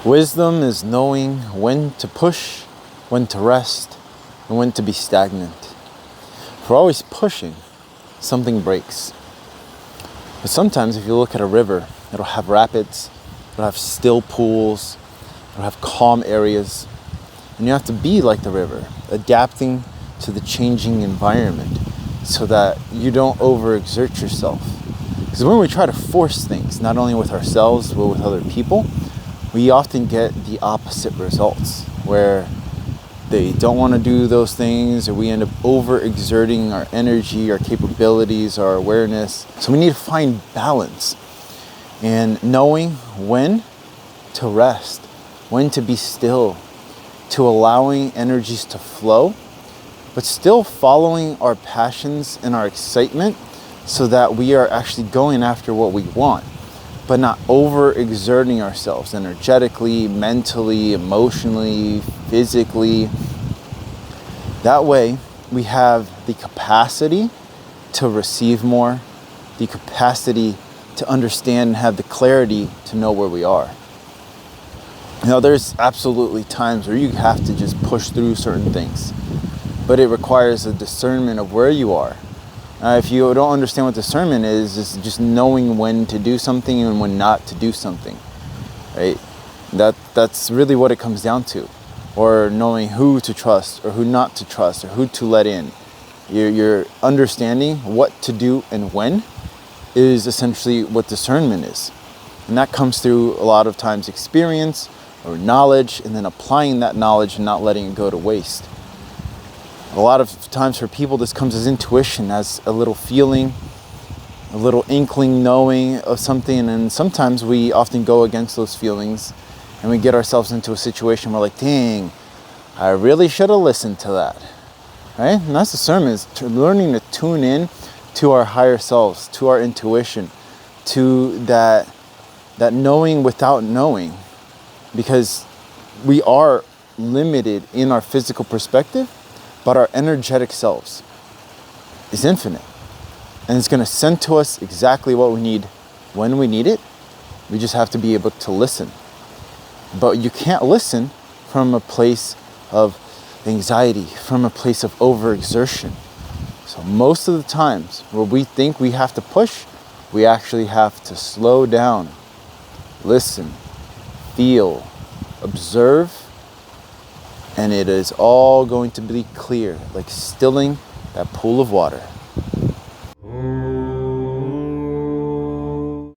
Wisdom is knowing when to push, when to rest, and when to be stagnant. If we're always pushing, something breaks. But sometimes if you look at a river, it'll have rapids, it'll have still pools, it'll have calm areas. And you have to be like the river, adapting to the changing environment so that you don't overexert yourself. Because when we try to force things, not only with ourselves, but with other people, we often get the opposite results, where they don't want to do those things, or we end up overexerting our energy, our capabilities, our awareness. So we need to find balance and knowing when to rest, when to be still, to allowing energies to flow, but still following our passions and our excitement so that we are actually going after what we want, but not overexerting ourselves energetically, mentally, emotionally, physically. That way, we have the capacity to receive more, the capacity to understand and have the clarity to know where we are. Now, there's absolutely times where you have to just push through certain things, but it requires a discernment of where you are. If you don't understand what discernment is, it's just knowing when to do something and when not to do something, right? That's really what it comes down to. Or knowing who to trust or who not to trust or who to let in. You're understanding what to do and when is essentially what discernment is. And that comes through a lot of times experience or knowledge, and then applying that knowledge and not letting it go to waste. A lot of times for people, this comes as intuition, as a little feeling, a little inkling knowing of something. And sometimes we often go against those feelings and we get ourselves into a situation where like, dang, I really should have listened to that, right? And that's discernment, is learning to tune in to our higher selves, to our intuition, to that knowing without knowing, because we are limited in our physical perspective, but our energetic selves is infinite. And it's going to send to us exactly what we need when we need it. We just have to be able to listen. But you can't listen from a place of anxiety, from a place of overexertion. So most of the times where we think we have to push, we actually have to slow down, listen, feel, observe, and it is all going to be clear, like stilling that pool of water.